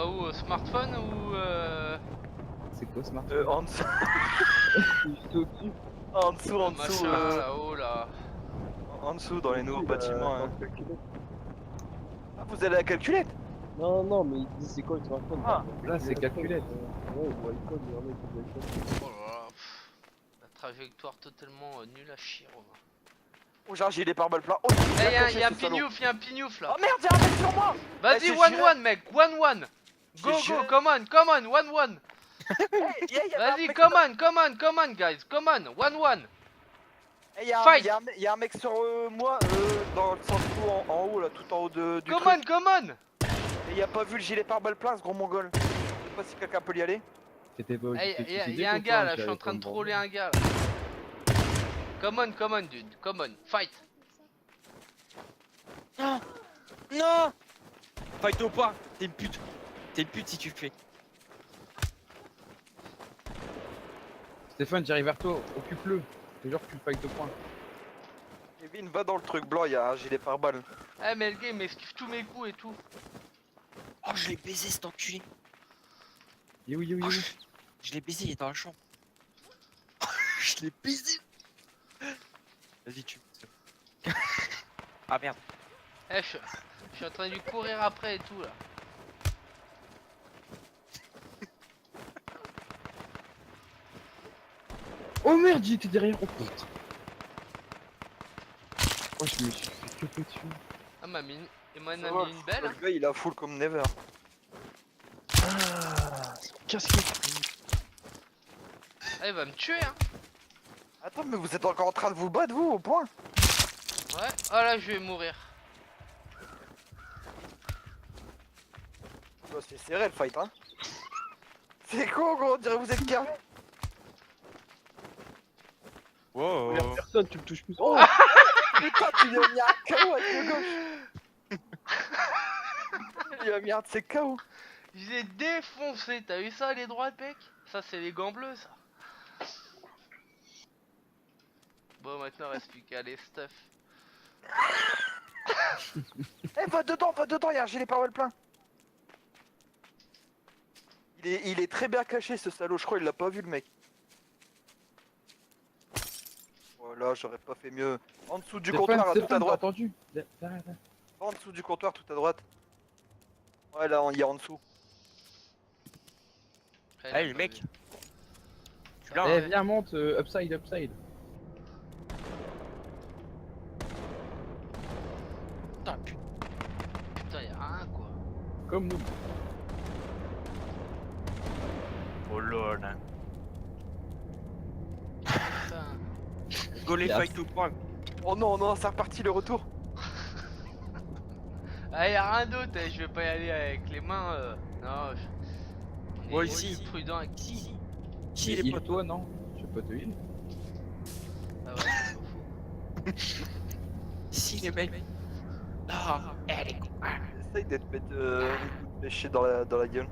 Bah où, smartphone ou C'est quoi smart? En dessous, Juste au-dessus. en dessous, en le dessous, machin là-haut là. en dessous, dans les nouveaux bâtiments. Dans hein. le calculette. Ah, vous allez à la calculette? Non, non, mais il dit c'est quoi le smartphone? Ah, là, c'est calculette. Ouais, ou iPhone, il y en a qui disent iPhone. Oh là là, la trajectoire totalement nulle à chier, Romain. Oh, j'ai un gilet pare-balles plein. Oh, Eh, il y'a un pignouf, y'a un pignouf là. Oh merde, y'a un mec sur moi. Vas-y, j'ai 1-1 mec, 1-1. Go, J'ai go, juré. come on, 1-1. Hey, y a un Vas-y, mec- come on guys, come on, 1-1. Hey, Fight. y a un mec sur moi, dans le sens où en haut là, tout en haut du Come truc. on. Et il a pas vu le gilet pare-balles plein, ce gros mongol. Je sais pas si quelqu'un peut y aller. C'était pas Eh, y'a un gars là, je suis en train de troller un gars là. Come on dude, come on, fight. Non. Non. Fight au point. T'es une pute. T'es une pute si tu le fais. Stéphane, j'arrive vers toi, occupe-le. C'est genre que tu fight au point. Kevin, va dans le truc blanc, y a un gilet pare-balles. Eh mais le gars il m'esquive tous mes coups et tout. Oh, je l'ai baisé cet enculé. Yo. Oh, je l'ai baisé, il est dans la chambre. Je l'ai baisé. Vas-y, tu. Ah merde. Eh je suis en train de lui courir après et tout là. Oh merde, j'étais derrière, oh putain. Oh, je me suis fait choper dessus. Ah il m'en a Ça va, mis une belle. Le gars, il a full comme never. Ah il va me tuer hein. Attends, mais vous êtes encore en train de vous battre, vous, au point? Ouais, oh là je vais mourir. Oh, c'est serré le fight, hein. C'est con, gros, on dirait que vous êtes carré. Wow. Regarde, personne, tu me touches plus. Oh! Putain, tu lui as mis un KO avec le gauche. Il a mis un de ses KO. Je l'ai défoncé, t'as vu ça les droites mec? Ça c'est les gants bleus ça. Bon maintenant reste plus qu'à les stuff. Eh, va dedans, y'a un gilet pare-balles plein. Il est très bien caché ce salaud, je crois il l'a pas vu le mec. Voilà, j'aurais pas fait mieux. En dessous du comptoir, là, tout à droite. Attendu. En dessous du comptoir, tout à droite. Ouais, là, il est en dessous. Hey, le mec. Je suis là. Eh, Ouais. viens, monte, upside. Putain, putain. Putain y'a rien quoi. Comme nous. Oh lol. Putain. Go les Yes. fight au point. Oh non, non, c'est reparti le retour. Ah y'a rien d'autre, je vais pas y aller avec les mains. Non, on est Moi aussi ici. prudent avec qui. Qui les Il potes? toi, non? Je peux pas te heal. Ah ouais, c'est pas faux. Ici les mecs. Ah, elle est con. Essaye d'être mettre une coup de pêcher dans la gueule.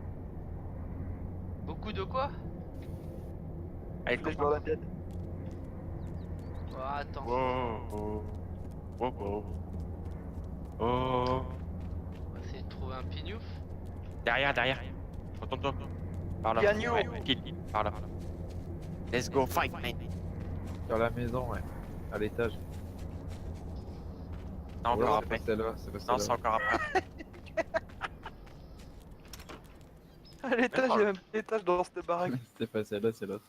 Beaucoup de quoi? Elle est Flèche con. dans la tête. Oh, attends. Oh. On va essayer de trouver un pignouf. Derrière. Retourne-toi. Par là. Gagnon. Ouais, kill. Par là. Let's go fight, man. Sur la maison, ouais. À l'étage. Non, Ouais, encore c'est pas après. celle-là, c'est pas Non, c'est celle-là. encore après. À l'étage, il y a même pas d'étage dans cette baraque. C'est pas celle-là, c'est l'autre.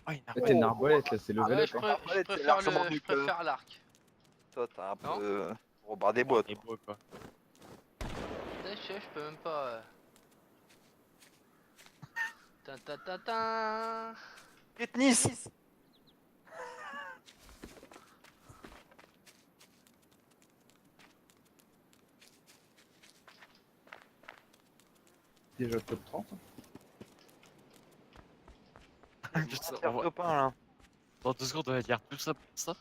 Oh, il y en a Là, t'as une arbalète, là, c'est Ouais, level up. je, hein. pré- Ouais, je c'est préfère largement le, mieux je que- préfère l'arc. Toi, t'as un Non. peu. Robert des bois, des toi. beaux, quoi. Je peux même pas. Ta. Katniss. Déjà top 30. Je sais, Faire copain là. Dans 2 secondes, on va dire tout ça pour ça.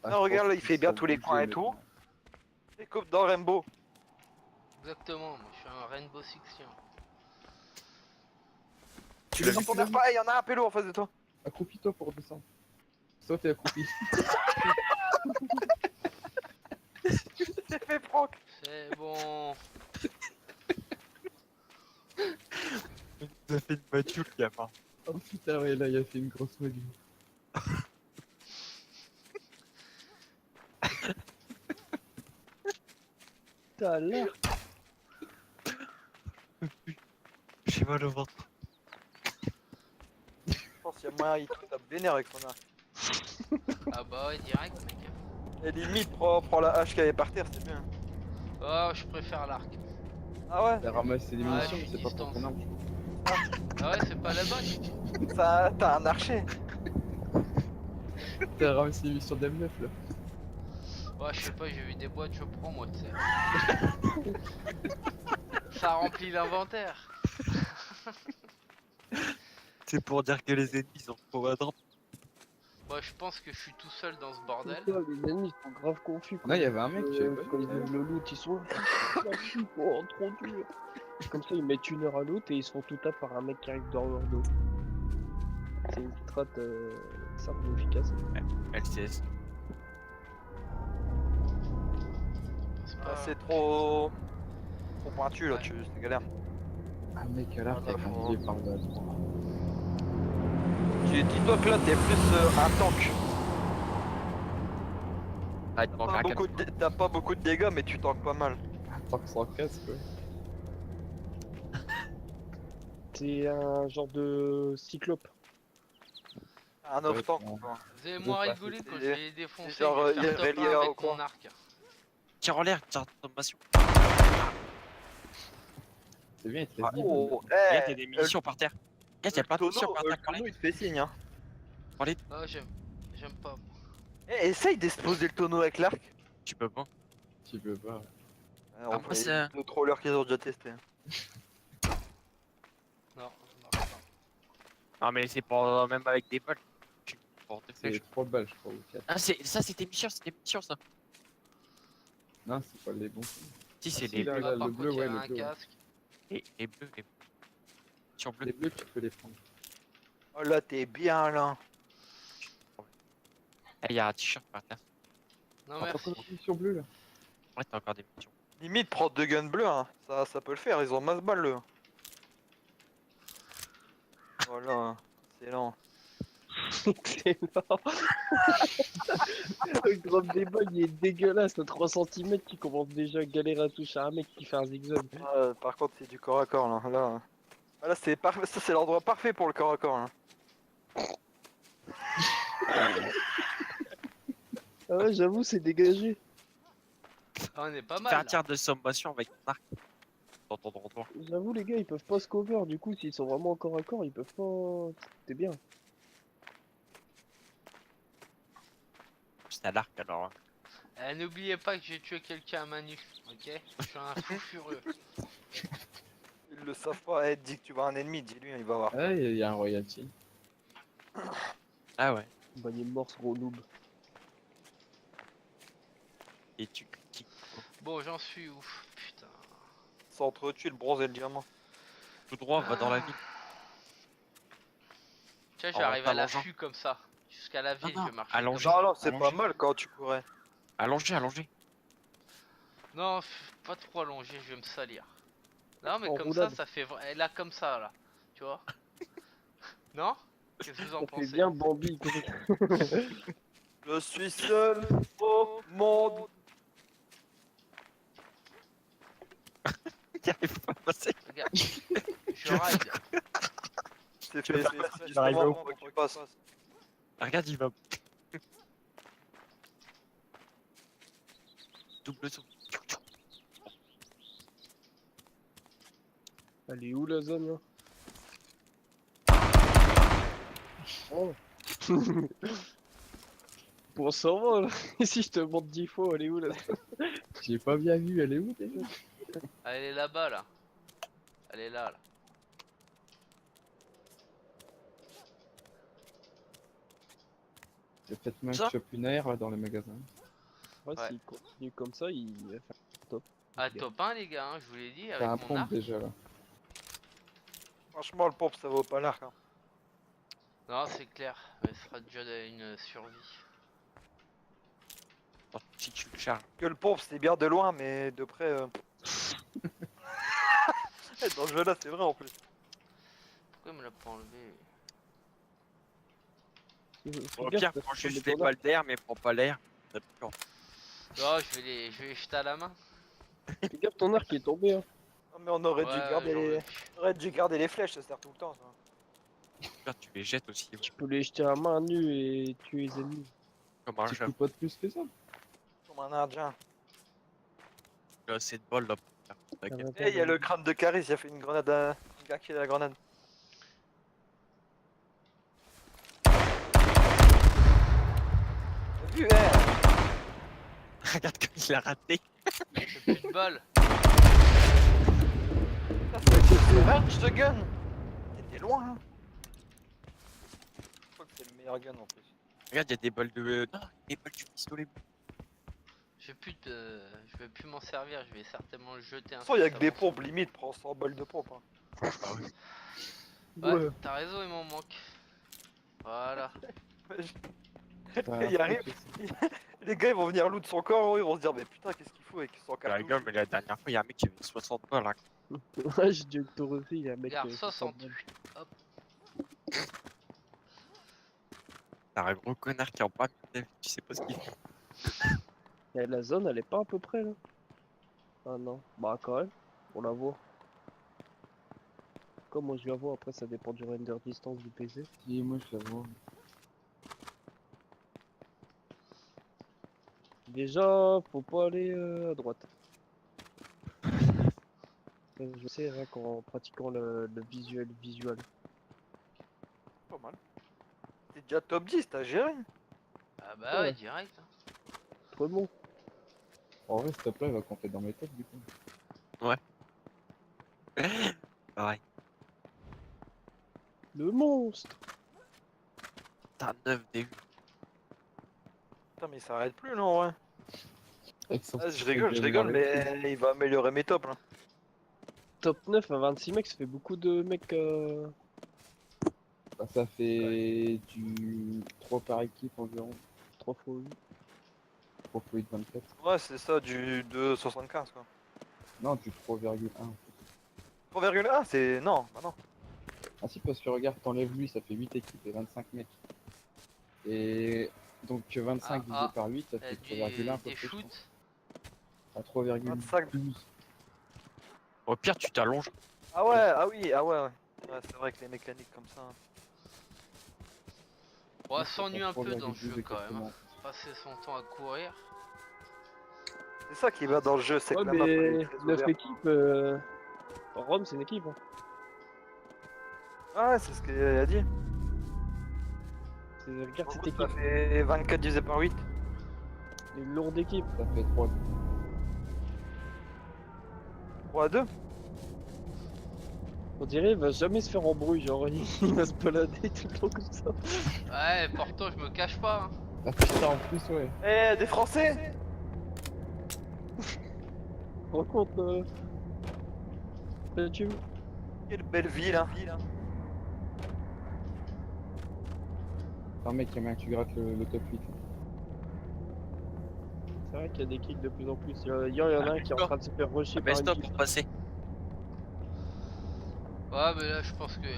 Ah, Non, je regarde, pense là, il que fait bien ça tous les bouge coins et maintenant. tout. C'est comme dans Rainbow. Exactement, moi je suis un Rainbow Sixien. Tu Ils l'as sont vu, pour tu l'as faire vu? pareil, y'en a un pélo en face de toi. Accroupis-toi pour descendre. Toi, t'es accroupi. t'ai fait, Franck. C'est bon. Il nous a fait une battue, le gamin. Oh putain, ouais, là, il a fait une grosse magie. T'as l'air. J'ai mal au ventre. Je pense qu'il y a moyen, il te tape vénère avec son arc. Ah bah ouais, direct, mec. Et limite, prends la hache qui avait par terre, c'est bien. Oh, je préfère l'arc. Ah ouais? T'as ramassé des Ouais, munitions, je mais suis c'est pas pour ton distance. arme, je crois. Ah ouais, c'est pas la bonne. Ça, t'as un archer. T'as ramassé des munitions d'M9 là. Ouais, je sais pas, j'ai vu des boîtes, je prends moi, tu sais. Ça remplit l'inventaire. C'est pour dire que les ennemis sont trop à droite. Moi, je pense que je suis tout seul dans ce bordel. Putain, les ennemis ils sont grave confus. Non, il y avait un mec, tu savais pas. Quand ils ouvrent le loot, ils sont. Oh, trop dur. Comme ça, ils mettent 1 heure à loot et ils se font tout taper par un mec qui arrive dans leur dos. C'est une strat simple et efficace. LCS. C'est Ah, pas... c'est trop pointu là, c'est galère. Un mec à l'arc Ah, avec un d'accord. boulet par le droit. Dis-toi que là, t'es plus un tank. Ah, il te manque un câble. T'as pas beaucoup de dégâts, mais tu tankes pas mal. Un tank sans casque, ouais. C'est un genre de cyclope. Un off tank. bon. quoi. Vous avez moins pas, rigolé quand c'est- je l'ai défoncé, c'est genre, je vais il y faire avait top 1 Léa ou avec quoi mon arc. Tire en l'air, tire de sommation. C'est bien, il te Ah, laisse oh, Regarde, il y a des munitions par terre. Regarde, il y a plein de munitions par terre. le tonneau, il te fait signe. Hein. Ah, j'aime pas. Eh, essaye d'exploser le tonneau avec l'arc. Tu peux pas. Tu peux pas. On moi, c'est- deux trollers qu'ils ont déjà testé. Non, ça marche pas. Non, mais c'est pas même avec des balles. Tu portes des C'est flèches. 3 balles, je crois, ou 4. Ah, ça, c'était mission, ça. Non, c'est pas les bons. Si, c'est si, les là, bleus. là, Ah, par le contre, bleu, il y ouais, avait le un bleu, ouais. casque. Les bleus, les bleus. Sur bleu. Les bleus, tu peux les prendre. Oh là, t'es bien là. Eh, il y a un t-shirt par terre. Non, Ah, merci. par contre, munitions bleues là. Ouais, t'as encore des munitions. Limite, prends 2 guns bleus, hein. Ça peut le faire, ils ont masse balle le. Voilà, c'est lent. Excellent. Le drop des balles, il est dégueulasse. À 3 cm qui commence déjà à galérer à toucher un mec qui fait un zigzag. Par contre, c'est du corps à corps là. Là c'est parfait. Ça, c'est l'endroit parfait pour le corps à corps là. Ah ouais, j'avoue, c'est dégagé. Ah, on est pas Fais mal. un Là. tir de sommation avec ton arc. Dans ton droit. J'avoue, les gars, ils peuvent pas se cover. Du coup, s'ils sont vraiment corps à corps, ils peuvent pas. C'est bien. C'est à l'arc alors. N'oubliez pas que j'ai tué quelqu'un à main nue, ok? Je suis un fou furieux. Ils le savent pas. Eh, dis que tu vois un ennemi, dis-lui, il va voir. Ah, il y a un royalty. Ah ouais. Bagné de morse, gros noob. Et tu critiques. Bon, j'en suis ouf. Putain. Ça entretue le bronze et le diamant. Tout droit, va dans la ville. Tiens, En j'arrive à t'allongeant. l'affût comme ça. Jusqu'à la ville, non, je vais marcher. allonge. comme ça. Non, c'est pas Allongé. mal quand tu courais. Allongé. Non, pas trop allongé, je vais me salir. Non, mais En comme roulade. ça fait. Là, comme ça, là. Tu vois? Non? Qu'est-ce que vous en Ça fait pensez? bien Bambi. Je suis seul au monde. Il arrive pas à passer. Regarde. Je ride. C'est Tu fait, vas c'est faire passer, justement j'arrive au pour que tu passes. Regarde, il va. Double saut. Elle est où la zone là? Oh. Bon, ça va là. Si je te montre 10 fois, elle est où là? J'ai pas bien vu, elle est où déjà? Elle est là-bas, là. Elle est là, là. Il y a peut-être même Ça que chope une air là dans les magasins. Ouais, Ouais. s'il continue comme ça, il va faire top. Ah, top 1, les gars, hein, je vous l'ai dit, T'as avec un mon pompe arc. déjà là. Franchement, le pompe, ça vaut pas l'arc. Hein. Non, c'est clair. Mais ce sera déjà une survie. Si tu le charges. Que le pompe c'était bien de loin, mais de près. Dans ce jeu là, c'est vrai en plus. Pourquoi il me l'a pas enlevé? Au pire, prends juste des balles d'air, mais prends pas l'air. Ça pique. Oh, je vais les jeter à la main. Fais gaffe, ton arc est tombé. Hein. Non, mais on aurait dû Ouais, garder j'en les... veux. on aurait dû garder les flèches, ça sert tout le temps. Ça. Là, tu les jettes aussi. Tu peux les jeter à main nue et tuer les ennemis. Comme un Tu jeu. fous pas de plus que ça. Comme un indien. C'est de bol là. Pour faire la game. Et il y a le crâne de Caris, il a fait une grenade à... un gars qui a la grenade. T'as vu, Regarde comme il a raté. J'ai plus de balles. c'est range de gun. T'étais loin, hein. Je crois que c'est le meilleur gun en plus. Regarde, il y a des balles de. Non, des balles du pistolet. J'ai plus de. Je vais plus m'en servir, je vais certainement le jeter. De toute façon, il y a que des incessamment. pompes, limite, prends 100 balles de pompe. Hein. Ah oui. Ouais, t'as raison, il m'en manque. Voilà. Il arrive. Les gars ils vont venir loot son corps, ils vont se dire mais putain qu'est-ce qu'il faut avec 100 La cartouches. rigole, mais la dernière fois, il y a un mec qui avait 60 balles. Hein. Ouais, j'ai dû te refaire, il y a un mec. Regarde, qui a 68. Hop. Ah, T'as un gros connard qui en pas mis, tu sais pas ce qu'il fait. Et la zone, elle est pas à peu près là. Ah non, bah quand même, on la voit. Comme moi je la vois, après ça dépend du render distance du PC. Si, moi je la vois. Déjà, faut pas aller à droite. Je sais, hein, qu'en pratiquant le visuel. Pas mal. T'es déjà top 10, t'as géré. Ah bah ouais, direct. Hein. Trop bon. En vrai, ce top là, il va compter dans mes tops du coup. Pareil. Le monstre. T'as 9 DU. Putain mais il s'arrête plus non ouais. Avec son Ah, petit je rigole, truc de mais il va améliorer mes tops là. Top 9 à 26 mecs, ça fait beaucoup de mecs. Bah, ça fait du 3 par équipe environ. 3 fois 8. 3 x 8, 24. Ouais c'est ça, du 2,75 quoi. Non, du 3,1. 3,1 c'est... non, bah non. Ah si, parce que regarde, t'enlèves lui, ça fait 8 équipes et 25 mecs. Et donc 25 divisé par 8, ça fait 3,1 Des shoots. à 3,12. Au pire, tu t'allonges. Ah ouais, ah oui, ah ouais. Ouais, c'est vrai que les mécaniques comme ça. On va s'ennuyer un peu dans le 3,12 jeu quand même. Hein. exactement. Passer son temps à courir. C'est ça qui va dans le jeu, c'est Ouais, que la map elle est mais très 9 ouverte. équipes. Rome, c'est une équipe. Hein. Ah ouais, c'est ce qu'il a dit. Regarde cette Ça équipe. fait 24 divisé par 8. Une lourde équipe. Ça fait 3. 3 à 2. On dirait il va jamais se faire embrouille, genre il va se balader tout le temps comme ça. Ouais, pourtant je me cache pas. Hein. Ah putain, en plus, ouais. Eh, des Français. Rends compte, tu Quelle belle ville, hein. Un mec qui a bien que tu grattes le top 8. C'est vrai qu'il y a des kills de plus en plus. Il y en a un qui est en train de se faire rusher par Best une stop kill. pour passer. Ouais, mais là je pense que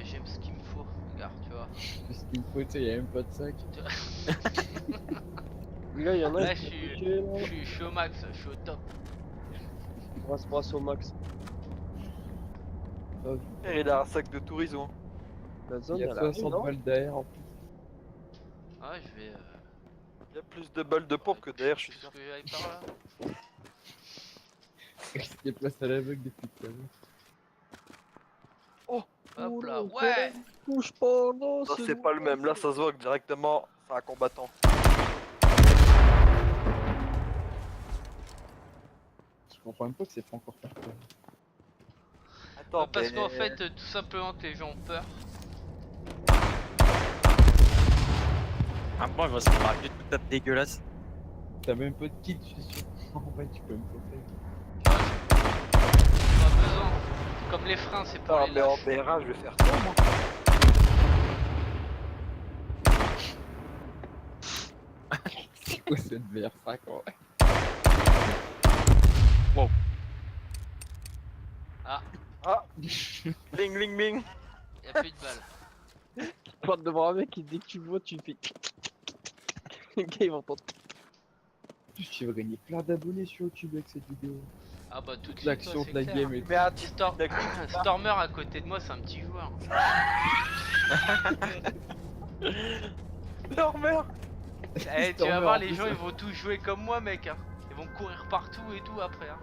j'aime ce qu'il me faut. Regarde, tu vois. Ce qu'il me faut, tu sais, y'a même pas de sac. Là, il y en a Là un je qui suis, est rusher, là. je suis au max, je suis au top. Brasse au max. Et il a un sac de tourisme. Hein. La zone, Il y a elle arrive, 60 non? balles derrière en plus. Ouais, je vais. Il y a plus de balles de pompe que derrière, je suis Est-ce sûr. que j'aille par là? Il est place à l'aveugle depuis tout à l'heure. Hop là, Oula, ouais! Touche pas, non, Ça c'est pas le même, là ça se voit que directement c'est un combattant. Je comprends même pas que c'est pas encore parti. Attends, Parce mais- qu'en fait, tout simplement que les gens ont peur. Ah, moi, il va se faire un vieux tout tape dégueulasse. T'as même pas de kit, je suis sûr. En vrai, tu peux même pas faire. Pas besoin. Comme les freins, c'est pour Putain, les mais en lâches. BRA je vais faire ça moi. Ouais, cette VR5 en vrai. Ah, Ah Bling bling bling. y'a plus de balles. Porte devant un mec et dès que tu le vois, tu fais. Le gars il va entendre. En plus, tu vas gagner plein d'abonnés sur YouTube avec cette vidéo. Ah bah tout de Toute suite, l'action ouais, de la c'est clair. game et tout. Mais attends, Stormer à côté de moi, c'est un petit joueur. Stormer. Eh, tu vas Stormer, voir, en les plus, gens ouais. ils vont tous jouer comme moi, mec. Hein. Ils vont courir partout et tout après. Hein.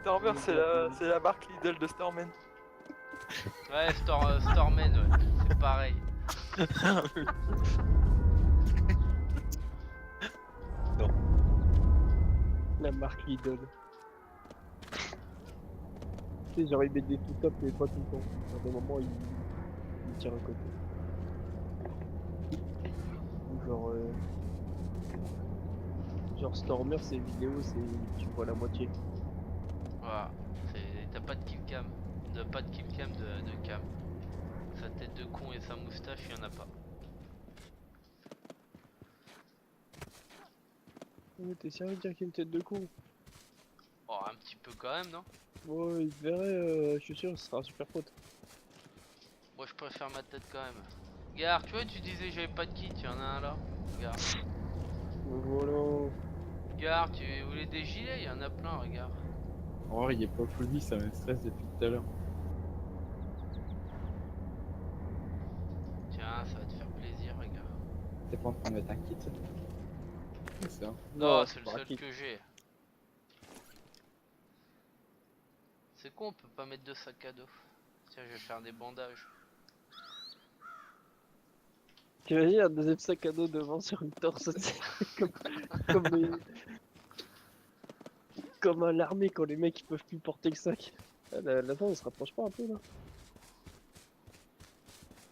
Stormer, c'est la marque Lidl de Stormen. Ouais, Stormen, ouais. C'est pareil. La marque Lidl. Tu sais, genre il met des tout top mais pas tout le temps. À des moments il tire à côté. Ou genre Stormer ses vidéos c'est tu vois la moitié. Voilà. T'as pas de killcam. Pas de killcam de cam. Sa tête de con et sa moustache, il y en a pas. Oh, t'es sérieux de dire qu'il y a une tête de con? Oh, un petit peu quand même, non? Ouais, il te verrait, je suis sûr, ce sera un super pote. Moi je préfère ma tête quand même. Regarde, tu vois, tu disais j'avais pas de kit, il y en a un là. Regarde. Voilà. Regarde, tu voulais des gilets, il y en a plein, regarde. En vrai, il est pas full vie, ça me stresse depuis tout à l'heure. Tiens, ça va te faire plaisir, regarde. T'es pas en train de mettre un kit ça? C'est ça. Non, c'est le pas seul rapide. que j'ai. C'est con, on peut pas mettre de sac à dos. Tiens, je vais faire des bandages. T'imagines un deuxième sac à dos devant sur une torse, tu sais, comme, comme à l'armée quand les mecs ils peuvent plus porter le sac. Ah, là, on se rapproche pas un peu là?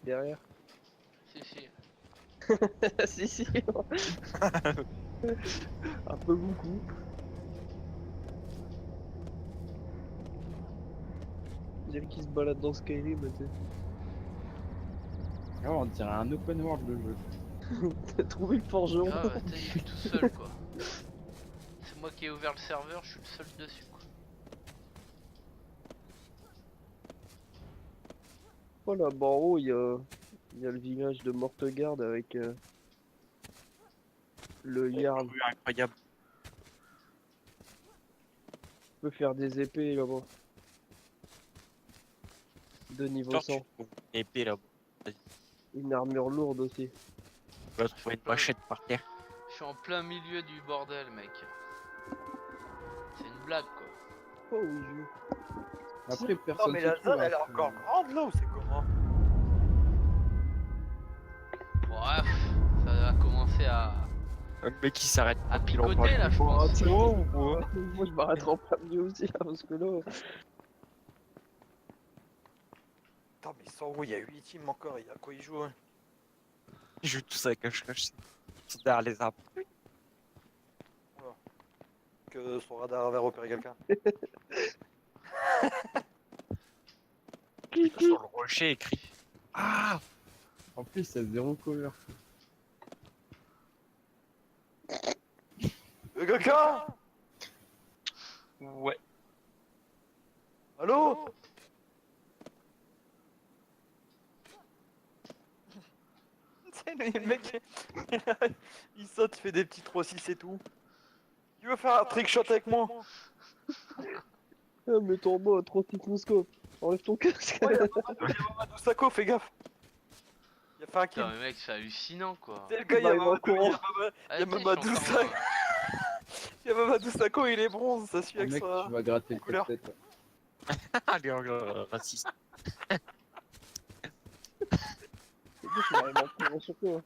Derrière. Si, si. Si, si. Un peu beaucoup. Il y a qui se balade dans Skyrim, tu sais. Ah, on dirait un open world le jeu. T'as trouvé le forgeron? Grave, je suis tout seul quoi. C'est moi qui ai ouvert le serveur, je suis le seul dessus quoi. Voilà, bah en haut, il y a le village de Mortegarde avec le Jarl. Incroyable. Tu peux faire des épées là-bas. De niveau Genre, 100. tu trouves une épée là-bas. Une armure lourde aussi. Tu vas trouver une machette par terre. Je suis en plein milieu du bordel, mec. C'est une blague quoi. Oh oui, je... Après, personne Non mais se la trouve, zone hein, elle est c'est- encore grande là ou c'est comment? Bref, ça va commencer à Un mec qui s'arrête. picoter là, je pense. Moi je m'arrêterai en plein milieu aussi là, parce que là... Attends mais ils sont où? Il y a 8 teams encore, il y a quoi ils jouent? Hein? Ils jouent tous avec un cache-cache. Ils sont derrière les arbres. Que son radar avait repéré quelqu'un. Sur le rocher écrit. Ah! En plus, c'est zéro cover. Quelqu'un? Ouais. Allô? C'est le mec, il saute, il fait des petits 3-6 et tout. Tu veux faire un trick shot avec moi? Ah, mais ton mot, trop scope. Enlève ton casque. Ouais, y'a Mamadou Sakho, fais gaffe. Il a fait un kill. Putain, mais mec, c'est hallucinant quoi. C'est le gars, Bah, il va en courant. Allez, Mamadou je suis Sakho. encore, Il y a Mamadou Sakho, il est bronze, ça suit Oh, avec mec, ça. tu vas gratter le couleur. tête. Allez, raciste. C'est bon, je m'arrive en courant sur toi.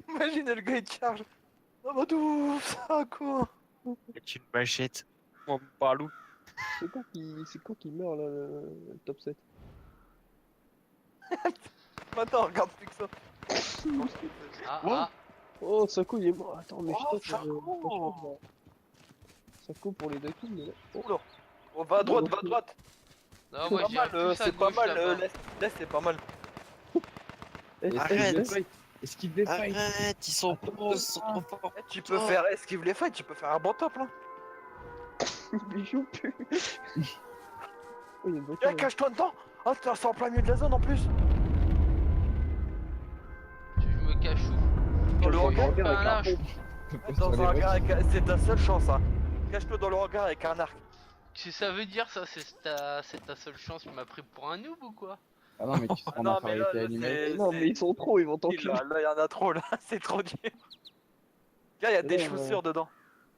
Imagine le gars il te charge. Mamadou Sakho. C'est une machette. Mon balou. C'est quand qui meurt là, le top 7? Maintenant, regarde plus que ça. Ah, ah, Oh, Sako il est mort. Attends, mais Oh, je tape. Sako. Sako pour les deux kills, mais là. Oh, Oula. Oh, va à droite, va à droite. non, moi Pas je dirais mal, plus à c'est pas gauche mal, là-bas. l'est c'est pas mal. eh, Arrête. eh, Esquive des fights. Arrête, ils sont trop forts. Tu peux faire esquive les fights, tu peux faire un bon top là. Il joue plus. Oh, il y a une voiture, Eh, là. cache-toi dedans. Oh, c'est en plein milieu de la zone en plus. Je me cache où? Dans le Cache-toi hangar, avec pas un un lâche. pompe. Dans un hangar avec c'est ta seule chance hein. Cache-toi dans le hangar avec un arc. Si ça veut dire ça, c'est ta seule chance, tu m'as pris pour un noob ou quoi? Ah non, mais tu seras en Non mais là, infériorité numérique. Non, mais ils sont trop, ils vont t'enculer. Là, il y en a trop là, c'est trop dur. Gars, il y a des Non, chaussures dedans.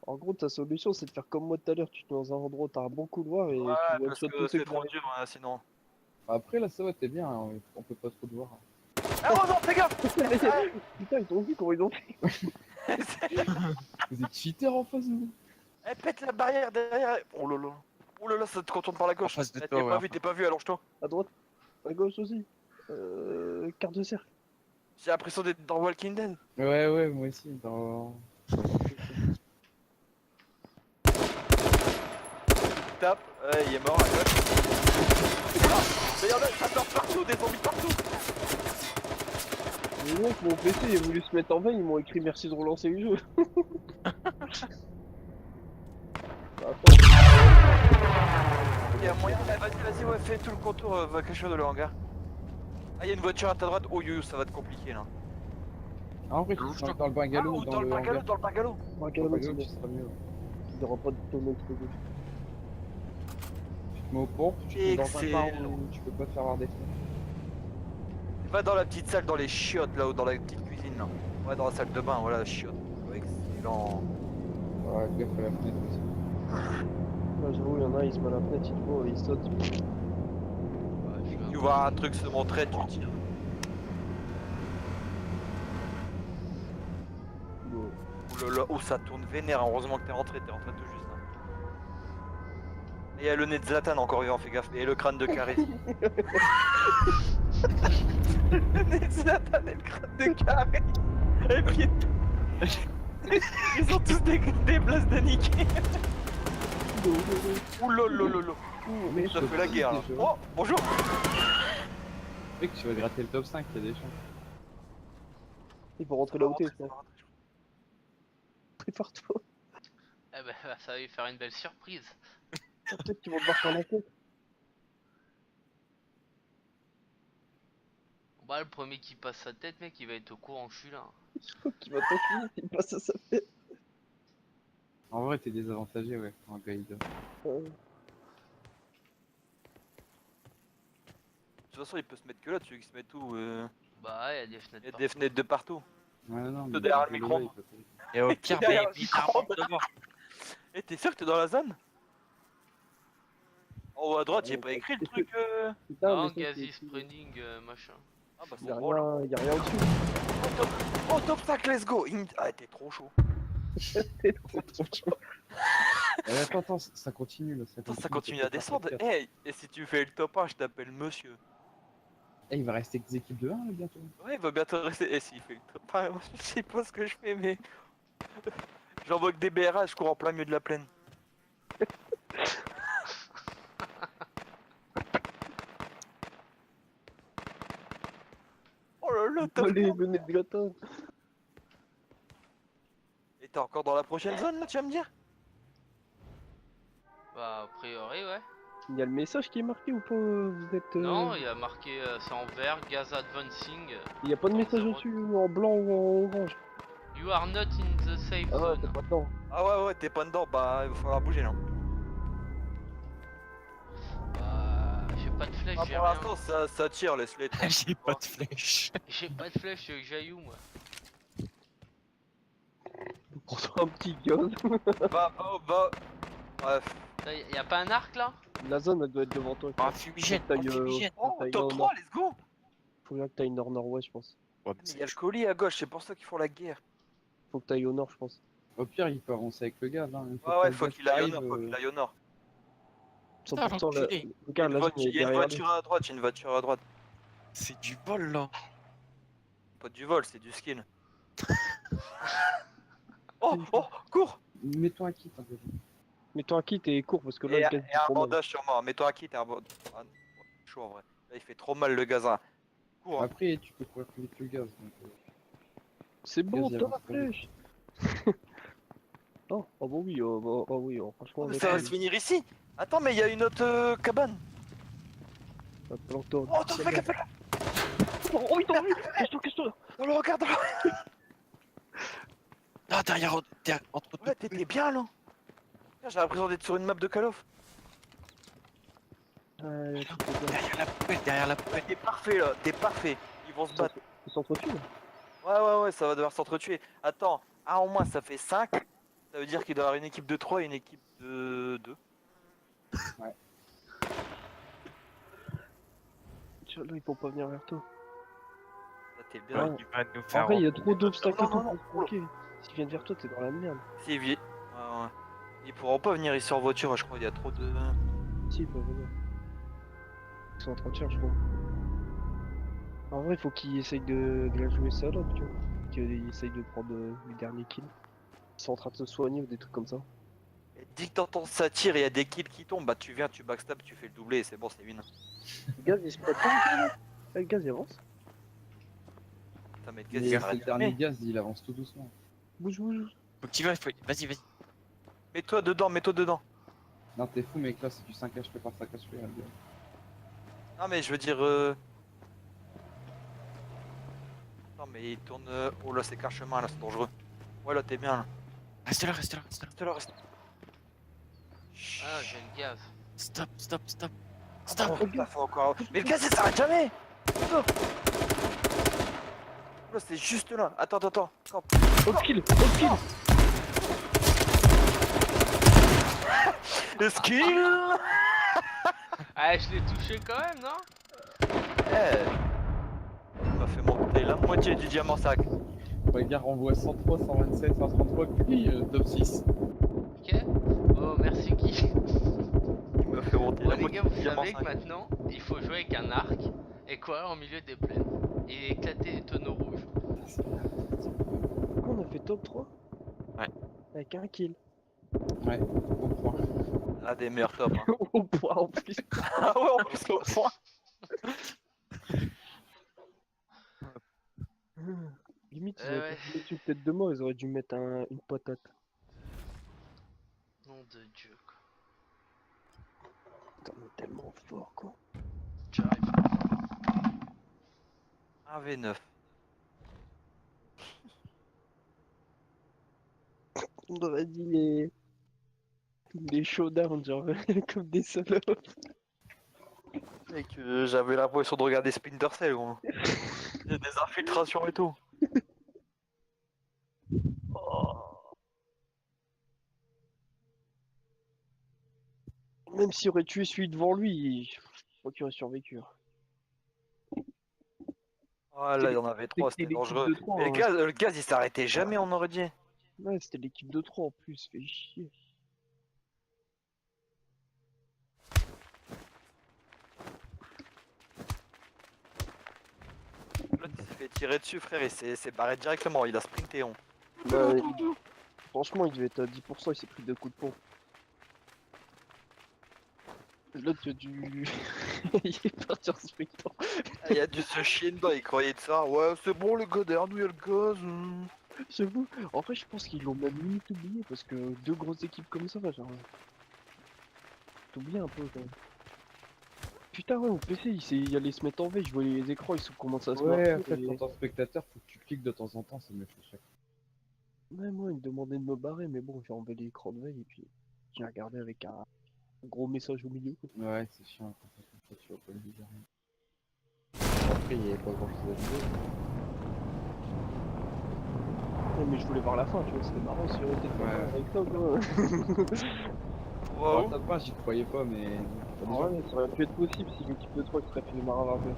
En gros, ta solution, c'est de faire comme moi tout à l'heure. Tu te mets dans un endroit où t'as un bon couloir et Ouais, tu parce one-shot que tous ceux c'est qui trop arrivent. dur hein, sinon. Après, là, ça va, t'es bien, hein, on peut pas trop te voir. Ah oh non, fais gaffe. Putain, ils ont vu comment ils ont fait. Vous êtes cheater en face de vous. Eh, pète la barrière derrière. Oh là là. Oh là là, ça te contourne par la gauche. En face de Eh, toi, ouais. t'es pas vu, allonge-toi. À droite, à gauche aussi. Quart de cercle. J'ai l'impression d'être dans Walking Dead. Ouais, moi aussi, dans... Tape. Ouais, il est mort à gauche. Ah, mais y'en a, ça meurt partout, des zombies partout. Les mecs, mon PC, il a voulu se mettre en veille, ils m'ont écrit merci de relancer le jeu. Il y a moyen. Eh, vas-y, ouais, fais tout le contour, va cacher de le hangar. Ah, il y a une voiture à ta droite. Oh, ça va être compliqué là. Ah, en vrai, tu seras dans le bungalow Ah, ou ou dans le hangar. dans le bungalow. Moi, Dans le carrément, bungalow, tu seras mieux. il n'y aura pas de tonneau trop gauche. Tu te mets aux pompes, tu te mets dans un Excellent. bar où tu peux pas te faire avoir des fenêtres. Va dans la petite salle, dans les chiottes là, ou dans la petite cuisine là. Ouais, dans la salle de bain, voilà, la chiotte. Ouais, excellent. Ouais, gaffe à la fenêtre aussi. Là, j'avoue, il y en a, ils se mettent à la fenêtre, ils te voient, ils sautent. Tu vois un truc se montrer, tu tires. Ouh là là, oh ça tourne vénère, heureusement que t'es rentré tout juste. Hein. Et il y a le nez de Zlatan encore vivant, fais gaffe, et le crâne de Caris. Le nez de Zlatan et le crâne de Caris. Et puis... Ils ont tous des places de niquer. Ouh là là là là. Mais Ça fait la guerre là. Oh, bonjour. Mec, tu vas gratter le top 5, il y a des chances. Il faut rentrer là où t'es, je pense. Prépare-toi. Eh ben, ça va lui faire une belle surprise. Peut-être qu'ils vont te voir sur la tête. Bah, le premier qui passe sa tête, mec, il va être au courant que je suis là. Qui va t'enculer s'il passe à sa tête. En vrai, t'es désavantagé, ouais, en guide. De toute façon, il peut se mettre que là, tu veux qu'il se mette où Bah, il y a des fenêtres. Il y a des fenêtres de partout. Ouais, non, Tout derrière le micro. il peut pas- Et au pire, Derrière mais le vite, micro. arme devant. Eh, t'es sûr que t'es dans la zone? En haut à droite, j'ai pas écrit le truc. Putain, Non, mais ça, gazi c'est- spreading, machin. Ah bah y a c'est drôle. rien, y a rien au-dessus. Oh top 5, let's go. Ah, t'es trop chaud. Attends, ça continue là. Attends, ça continue à descendre. Eh, et si tu fais le top 1, je t'appelle monsieur. Eh, il va rester que des équipes de 1 là, bientôt. Ouais, il va bientôt rester. Et s'il fait le top 1, je sais pas ce que je fais, mais. J'envoie que des BRA, je cours en plein milieu de la plaine. Oh là là, top Allez, 1. venez de gratin. Et t'es encore dans la prochaine zone là, tu vas me dire? Bah, a priori, ouais. Il y a le message qui est marqué ou pas? Vous êtes. Non, il y a marqué, c'est en vert, gas advancing. Il y a pas de message dessus en blanc ou en orange. You are not in the safe Ah ouais, zone. t'es pas dedans. Ah ouais, t'es pas dedans, bah il va falloir bouger là. Bah, j'ai pas de flèche, Ah, j'ai pour rien. l'instant, ça tire, laisse-les. J'ai pas de flèche. J'ai pas de flèche, je veux que j'aille où, moi? Prends-toi un petit gaz. Va. Bref. Y a pas un arc là? La zone, elle doit être devant toi. Un fumigène, Faut un que t'ailles, fumigène. Oh, t'ailles top dans- 3, let's go! Faut bien que t'ailles nord-nord-ouest, je pense. Ouais, Mais il y a le colis à gauche, c'est pour ça qu'ils font la guerre. Faut que t'ailles au nord, je pense. Au pire, il peut avancer avec le gaz. Hein. Ouais, faut qu'il aille au nord, faut qu'il aille au nord. 100% la... l'enculé. Regarde, la zone, Il y a une derrière voiture à droite, C'est du vol là. Pas du vol, c'est du skill. Oh, cours! Mets-toi un kit. Hein, déjà. lui. Mets-toi un kit et cours parce que là, Et le gaz, un c'est trop mal. bandage sur moi, mets-toi un kit et un bandage. Ah, chaud en vrai. Là, il fait trop mal le gazin. Cours. Hein. Après, tu peux courir plus vite que le gaz. Donc, C'est bon, Gaz, il t'as avance la trop flèche. Oh, oh bah oui, oh oui, franchement, Mais mec, ça va se finir ici. Attends, mais il y a une autre cabane. Plancton. Oh, attends, fais gaffe là. Oh oui, t'as vu? Cache-toi. On le regarde là. Ah, derrière, entre deux. Ouais, t'étais bien là. Putain, j'ai l'impression d'être sur une map de Call of. Ouais, Derrière la poubelle. T'es parfait là, t'es parfait. Ils vont se battre. Ils s'entretuent là. Ouais, ça va devoir s'entretuer. Attends, au moins ça fait 5. Ça veut dire qu'il doit y avoir une équipe de 3 et une équipe de 2. Tiens, là, ils vont pas venir vers toi. Là, t'es bien. Ouais. Il va nous faire. En vrai, il y a trop d'obstacles Non, pour non, non. se bloquer. S'ils viennent vers toi, t'es dans la merde. C'est vieux. Ouais. Ils pourront pas venir ici en voiture, je crois. Il y a trop de. Si, ils peuvent venir. Ils sont en train de faire, je crois. En vrai, il faut qu'ils essayent de la jouer salope, tu vois. Qu'ils essayent de prendre les derniers kills. Ils sont en train de se soigner ou des trucs comme ça. Et dès que t'entends ça tire et il y a des kills qui tombent, bah tu viens, tu backstab, tu fais le doublé et c'est bon, c'est win. Le gaz, il se prête pas. Le gaz, il avance. Putain, mais le Mais gaz, il c'est arrête le dernier gaz, il avance tout doucement. Bouge. Faut que tu vas, vas-y. Mets-toi dedans. Non, t'es fou, mec, là, c'est du 5 HP par 5 HP. Là, Non, mais je veux dire. Non, mais il tourne. Oh là, c'est chemin là, c'est dangereux. Ouais, là, t'es bien là. Reste là. Reste là, reste. Ah, j'ai le gaz. Stop. Oh, putain, faut encore. Mais le gaz, il s'arrête jamais. Putain. Là, c'est juste là. Attends. Campe. Autre kill. Le skill. Ah, je l'ai touché quand même, non? Il m'a fait monter la moitié du diamant sac. Regarde, on voit 103, 127, 133, puis top 6. Ok. Oh, merci qui. Il m'a fait monter Bon, la les moitié gars, du vous diamant savez que 5. maintenant, il faut jouer avec un arc et courir en milieu des plaines et éclater les tonneaux rouges. On a fait top 3. Ouais. Avec un kill. Ouais, au point. Un des meilleurs tops. Hein. Au point en plus. Ah ouais, en plus au point. Limite, ils auraient ouais. pas dû mettre une tête de mort, ils auraient dû mettre une patate. Nom de Dieu, quoi. Putain, on est tellement fort, quoi. J'arrive. 1v9. On aurait dit les showdowns, genre, comme des solos. Mec, j'avais l'impression de regarder Splinter Cell, gros. Il y a des infiltrations et tout. Même s'il aurait tué celui devant lui, je crois qu'il aurait survécu. Ah là, il y en avait trois, c'était l'équipe dangereux. de trois, Mais hein. le gaz, il s'arrêtait jamais, on aurait dit. Ouais, c'était l'équipe de 3 en plus, fait chier. L'autre, il s'est fait tirer dessus, frère, et s'est barré directement. Il a sprinté, on. Bah, franchement, il devait être à 10%, il s'est pris 2 coups de pompe. L'autre, il a dû. Il est parti en spectant. Ah, il a dû se chier dedans, il croyait de ça. Ouais, c'est bon, le gars, derrière nous, il y a le gaz. J'avoue, en fait, je pense qu'ils l'ont même limite oublié parce que 2 grosses équipes comme ça, genre. T'oublies un peu quand même. Putain, ouais, au PC, il allait se mettre en veille, je voyais les écrans, ils commencent à se Ouais, marquer, en fait, et- quand t'es en spectateur, faut que tu cliques de temps en temps, ça me fait chier. Ouais, moi, il me demandait de me barrer, mais bon, j'ai enlevé l'écran de veille et puis j'ai regardé avec un gros message au milieu. Quoi. Ouais, c'est chiant, quand ça comme ça, tu vois pas le bizarre. Après, il y avait pas grand chose à dire. Ouais, mais je voulais voir la fin, tu vois, c'était marrant si on était Ouais. avec toi, quoi. Wow. À fin, j'y croyais pas, mais. T'as déjà- Ouais, ça aurait pu être possible si l'équipe de 3 serait fait marrer un peu.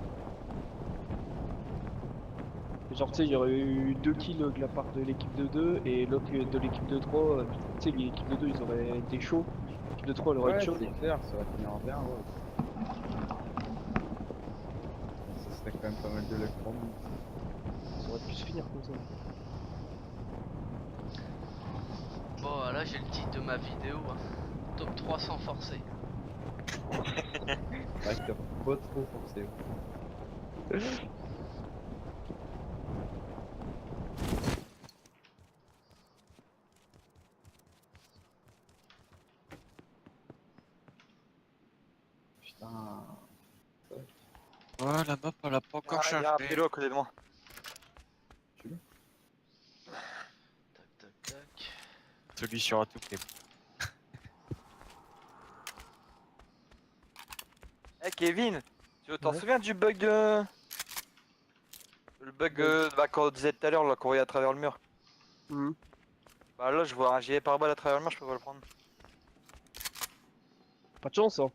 Genre, tu sais, il y aurait eu 2 kills de la part de l'équipe de 2 et l'autre de l'équipe de 3, tu sais, l'équipe de 2 ils auraient été chauds, l'équipe de 3 elle aurait Ouais, été chaude. c'est clair, ça va finir en bien, ouais. Ça serait quand même pas mal de luck pour nous. Ça aurait pu se finir comme ça. Bon, là j'ai le titre de ma vidéo. Hein. Top 300 forcé. C'est vrai que t'as pas trop forcé. Ouais. Putain. Ouais, la map elle a pas encore Il y a un chargé. pélo à côté de moi. Tac, tac, tac. Solution à tout prix. Eh Kevin, tu t'en Ouais. souviens du bug de... Le bug bah, qu'on disait tout à l'heure, là, qu'on voyait à travers le mur. Hmm. Bah là, je vois un gilet pare-balles à travers le mur, je peux pas le prendre. Pas de chance, hein.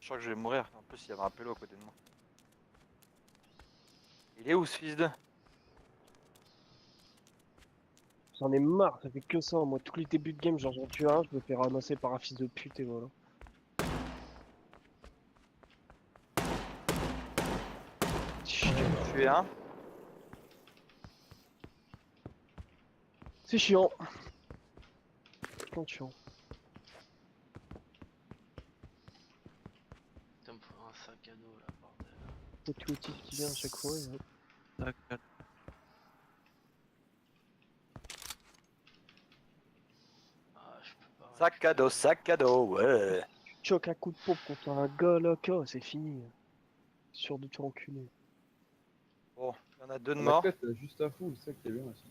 Je crois que je vais mourir. En plus, il y avait un pélo à côté de moi. Il est où ce fils de... J'en ai marre, ça fait que ça. Moi, tous les débuts de game, j'en tue un, je me fais ramasser par un fils de pute et voilà. Je suis un. C'est chiant. Franchement chiant. Putain, me faut un sac à dos là, bordel. C'est tout outil qui vient à chaque fois. Et... Tac, tac. Ah, je peux pas. Sac à dos, ouais. Choc à coup de pompe contre un gars là, oh, c'est fini. Sûr de te faire enculer. Bon, il y en a deux de La morts. quête, juste à fou, c'est ça qui est bien aussi.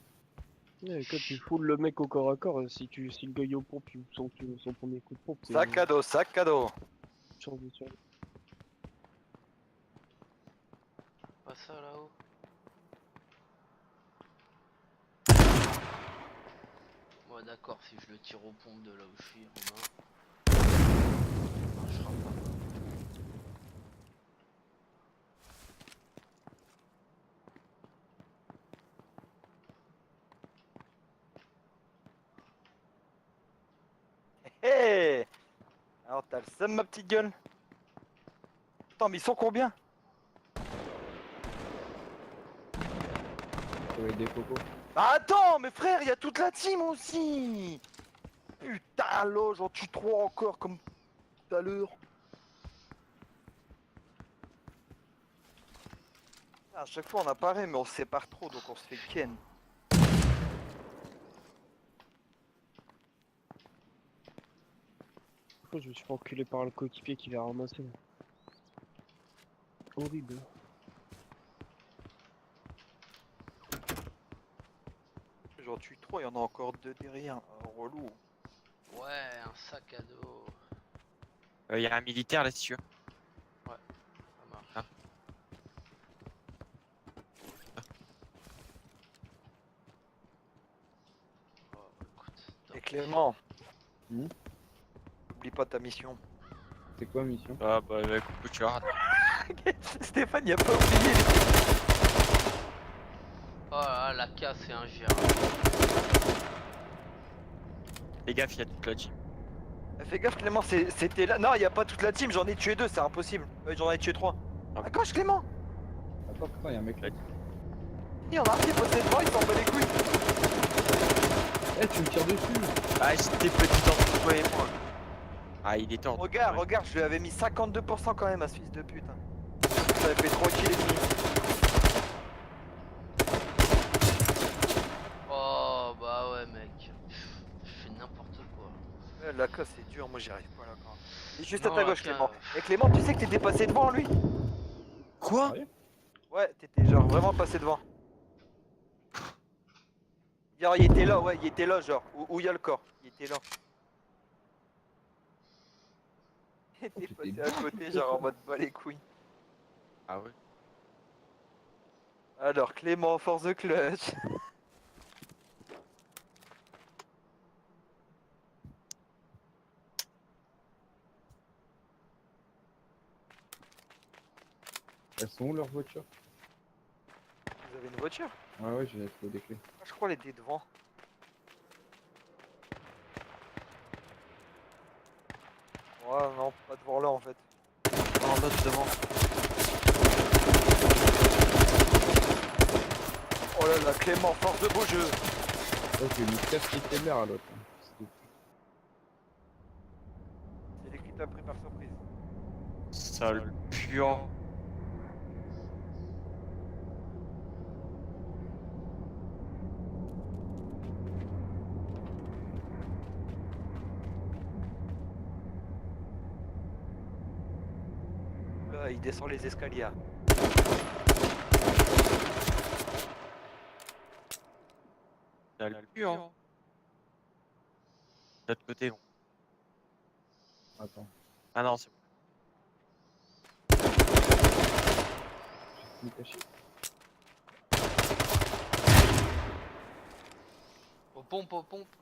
Ouais, quand tu foules le mec au corps à corps, si le gars est au pompe, son premier coup de pompe, c'est Sac à dos, sac à dos. chance de survie. Pas ça là-haut. Ouais, d'accord, si je le tire aux pompes de là où je suis, Romain. Ça marchera pas. Hé. Alors t'as le seum ma petite gueule. Attends, mais ils sont combien? Trouver des cocos. Bah attends, mais frère, il y a toute la team aussi. Putain, là, j'en tue 3 encore comme tout à l'heure. À chaque fois on apparaît, mais on se sépare trop, donc on se fait ken. Pourquoi je me suis fait enculer par le coéquipier qui vient ramasser? Horrible. J'en tue 3, il y en a encore 2 derrière. Relou. Ouais, un sac à dos. Y a un militaire là-dessus. Ça marche. Ah. Oh, écoute, top. Et Clément, Hmm. n'oublie pas ta mission. C'est quoi mission? Ah bah écoute, tu vois. Stéphane, il a pas oublié. Oh là là, la casse c'est un GR. Les gars, il y a toute la team. Fais gaffe Clément, c'était là. Non, il y a pas toute la team, j'en ai tué 2, c'est impossible. J'en ai tué 3. Ah. À gauche Clément. Attends, putain, y'a un mec là. Il y en a un qui est passé devant, il s'en bat les couilles. Eh, tu me tires dessus! Ah, j'étais petit entre toi et moi. Ah, il est temps. Regarde, regarde, je lui avais mis 52% quand même à ce fils de pute. Ça avait fait 3 kills et demi. Oh bah ouais mec. Je fais n'importe quoi. La casse c'est dur, moi j'y arrive pas là quand même. Il est juste Non, à ta la gauche casse, Clément. Et Clément, tu sais que t'étais passé devant lui? Quoi? Sérieux? Ouais, t'étais genre vraiment passé devant. Genre il était là, ouais, il était là genre, où il y a le corps. Il était là. Il était tu passé t'es à côté, genre en mode bas les couilles. Ah ouais. Alors Clément, force the clutch. Elles sont où leurs voitures? Vous avez une voiture? Ouais, ouais, j'ai trouvé des clés. Ah, je crois elle était devant. Ouais, non, pas devant là en fait. Non, l'autre devant. Oh là là, Clément, force de beau jeu. Oh, j'ai mis 4 tickets de l'air à l'autre. C'est lui qui t'a pris par surprise. Sale pur. il descend les escaliers. Il a le cul, hein. De l'autre côté, bon. Attends, Ah non, c'est bon. je me cacher. Aux pompes, aux pompes.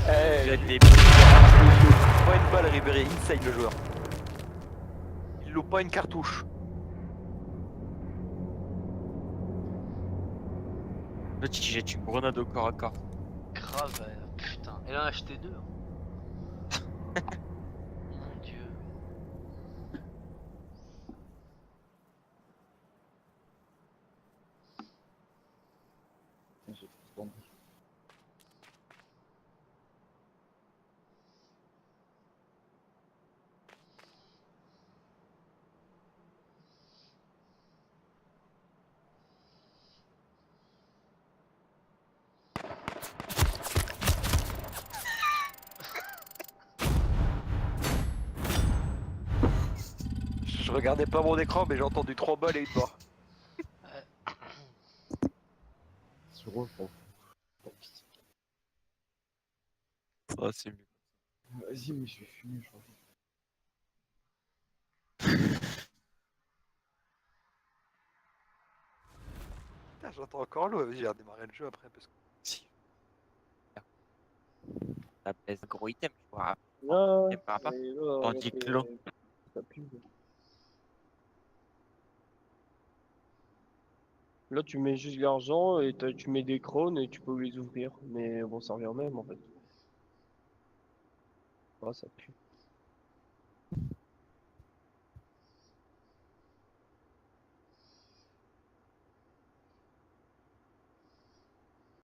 Eh, Jette des pas une balle, Ribéry, insane le joueur. Il loupe pas une cartouche. L'autre, il jette une grenade au corps à corps. Grave, putain. Elle en a acheté deux. Hein. Mon dieu. J'ai tout tombé. Je regardais pas mon écran, mais j'ai entendu 3 balles et une mort. Sur eux, je m'en fous. Ça, c'est mieux. Vas-y, mais je vais fumer, je reviens. Putain, j'entends encore l'eau, j'ai redémarré le jeu après parce que. Si. Ça pèse un gros item, tu vois. Là, T'aimes pas. et là, Tandis avec, que là. ça pue. Là, tu mets juste l'argent et tu mets des crônes et tu peux les ouvrir. Mais bon, ça revient au même en fait. Ah, ça pue.